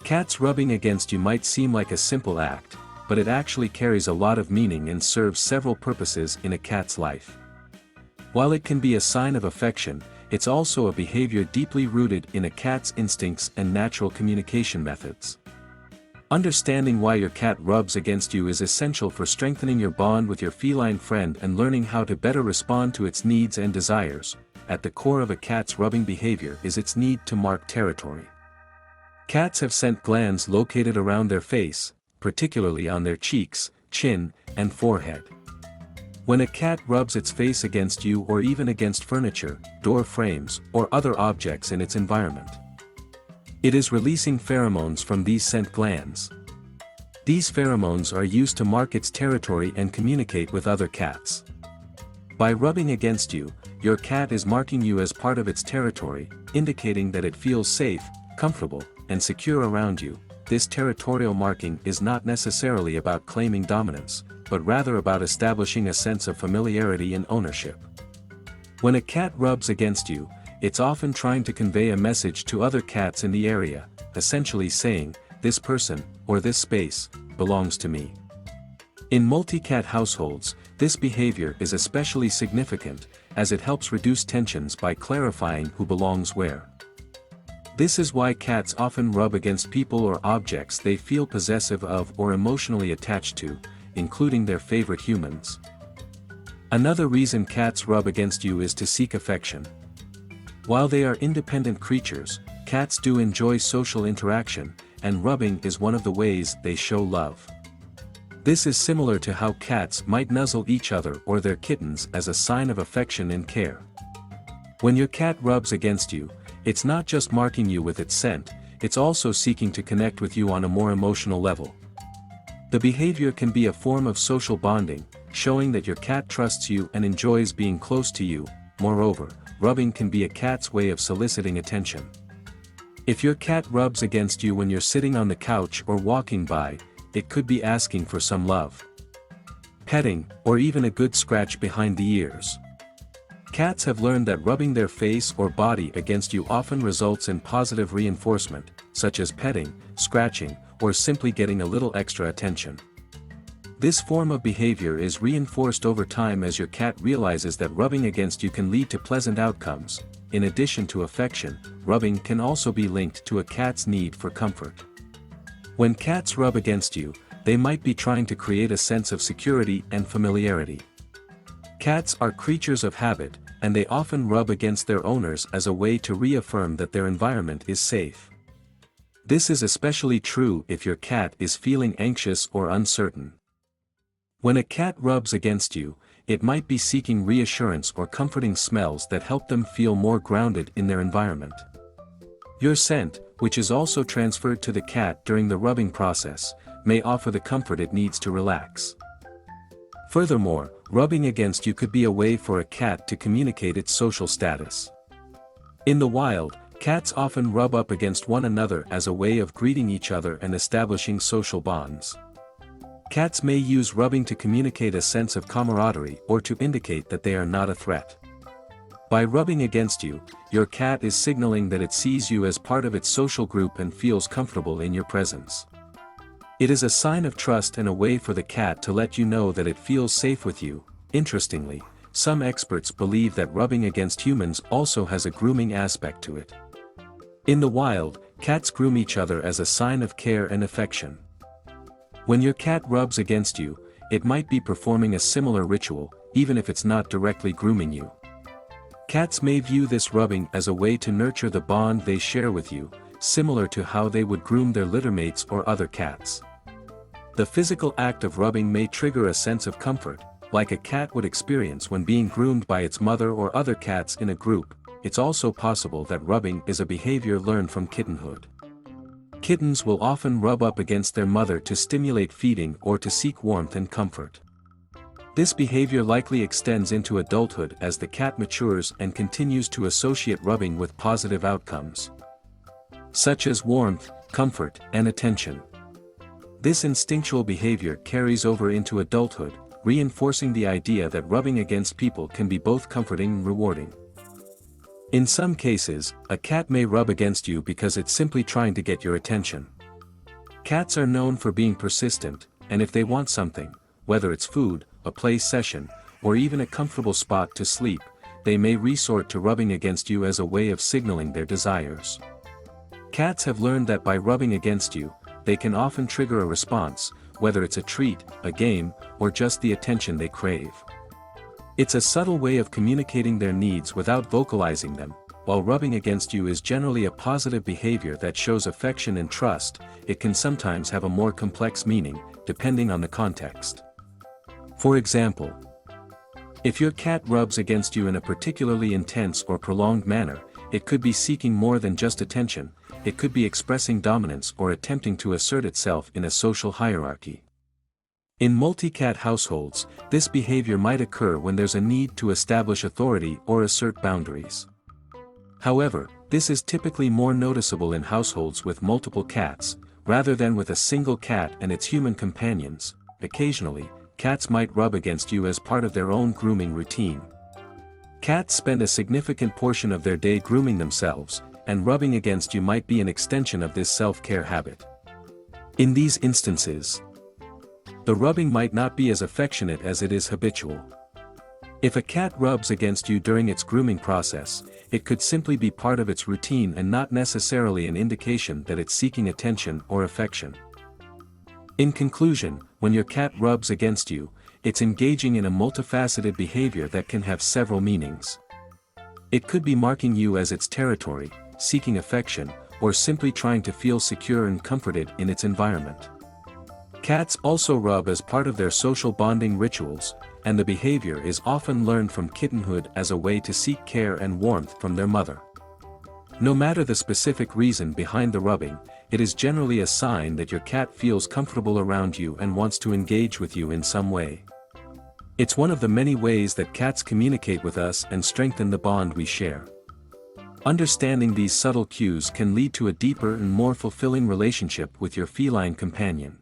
Cats rubbing against you might seem like a simple act, but it actually carries a lot of meaning and serves several purposes in a cat's life. While it can be a sign of affection, it's also a behavior deeply rooted in a cat's instincts and natural communication methods. Understanding why your cat rubs against you is essential for strengthening your bond with your feline friend and learning how to better respond to its needs and desires. At the core of a cat's rubbing behavior is its need to mark territory. Cats have scent glands located around their face, particularly on their cheeks, chin, and forehead. When a cat rubs its face against you or even against furniture, door frames, or other objects in its environment, it is releasing pheromones from these scent glands. These pheromones are used to mark its territory and communicate with other cats. By rubbing against you, your cat is marking you as part of its territory, indicating that it feels safe, comfortable, and secure around you. This territorial marking is not necessarily about claiming dominance, but rather about establishing a sense of familiarity and ownership. When a cat rubs against you, it's often trying to convey a message to other cats in the area, essentially saying, "This person, or this space, belongs to me." In multi-cat households, this behavior is especially significant, as it helps reduce tensions by clarifying who belongs where. This is why cats often rub against people or objects they feel possessive of or emotionally attached to, including their favorite humans. Another reason cats rub against you is to seek affection. While they are independent creatures, cats do enjoy social interaction, and rubbing is one of the ways they show love. This is similar to how cats might nuzzle each other or their kittens as a sign of affection and care. When your cat rubs against you, it's not just marking you with its scent, it's also seeking to connect with you on a more emotional level. The behavior can be a form of social bonding, showing that your cat trusts you and enjoys being close to you. Moreover, rubbing can be a cat's way of soliciting attention. If your cat rubs against you when you're sitting on the couch or walking by, it could be asking for some love, petting, or even a good scratch behind the ears. Cats have learned that rubbing their face or body against you often results in positive reinforcement, such as petting, scratching, or simply getting a little extra attention. This form of behavior is reinforced over time as your cat realizes that rubbing against you can lead to pleasant outcomes. In addition to affection, rubbing can also be linked to a cat's need for comfort. When cats rub against you, they might be trying to create a sense of security and familiarity. Cats are creatures of habit, and they often rub against their owners as a way to reaffirm that their environment is safe. This is especially true if your cat is feeling anxious or uncertain. When a cat rubs against you, it might be seeking reassurance or comforting smells that help them feel more grounded in their environment. Your scent, which is also transferred to the cat during the rubbing process, may offer the comfort it needs to relax. Furthermore, rubbing against you could be a way for a cat to communicate its social status. In the wild, cats often rub up against one another as a way of greeting each other and establishing social bonds. Cats may use rubbing to communicate a sense of camaraderie or to indicate that they are not a threat. By rubbing against you, your cat is signaling that it sees you as part of its social group and feels comfortable in your presence. It is a sign of trust and a way for the cat to let you know that it feels safe with you. Interestingly, some experts believe that rubbing against humans also has a grooming aspect to it. In the wild, cats groom each other as a sign of care and affection. When your cat rubs against you, it might be performing a similar ritual, even if it's not directly grooming you. Cats may view this rubbing as a way to nurture the bond they share with you, similar to how they would groom their littermates or other cats. The physical act of rubbing may trigger a sense of comfort, like a cat would experience when being groomed by its mother or other cats in a group. It's also possible that rubbing is a behavior learned from kittenhood. Kittens will often rub up against their mother to stimulate feeding or to seek warmth and comfort. This behavior likely extends into adulthood as the cat matures and continues to associate rubbing with positive outcomes, such as warmth, comfort, and attention. This instinctual behavior carries over into adulthood, reinforcing the idea that rubbing against people can be both comforting and rewarding. In some cases, a cat may rub against you because it's simply trying to get your attention. Cats are known for being persistent, and if they want something, whether it's food, a play session, or even a comfortable spot to sleep, they may resort to rubbing against you as a way of signaling their desires. Cats have learned that by rubbing against you, they can often trigger a response, whether it's a treat, a game, or just the attention they crave. It's a subtle way of communicating their needs without vocalizing them. While rubbing against you is generally a positive behavior that shows affection and trust, it can sometimes have a more complex meaning, depending on the context. For example, if your cat rubs against you in a particularly intense or prolonged manner, it could be seeking more than just attention, it could be expressing dominance or attempting to assert itself in a social hierarchy. In multi-cat households, this behavior might occur when there's a need to establish authority or assert boundaries. However, this is typically more noticeable in households with multiple cats, rather than with a single cat and its human companions. Occasionally, cats might rub against you as part of their own grooming routine. Cats spend a significant portion of their day grooming themselves, and rubbing against you might be an extension of this self-care habit. In these instances, the rubbing might not be as affectionate as it is habitual. If a cat rubs against you during its grooming process, it could simply be part of its routine and not necessarily an indication that it's seeking attention or affection. In conclusion, when your cat rubs against you, it's engaging in a multifaceted behavior that can have several meanings. It could be marking you as its territory, seeking affection, or simply trying to feel secure and comforted in its environment. Cats also rub as part of their social bonding rituals, and the behavior is often learned from kittenhood as a way to seek care and warmth from their mother. No matter the specific reason behind the rubbing, it is generally a sign that your cat feels comfortable around you and wants to engage with you in some way. It's one of the many ways that cats communicate with us and strengthen the bond we share. Understanding these subtle cues can lead to a deeper and more fulfilling relationship with your feline companion.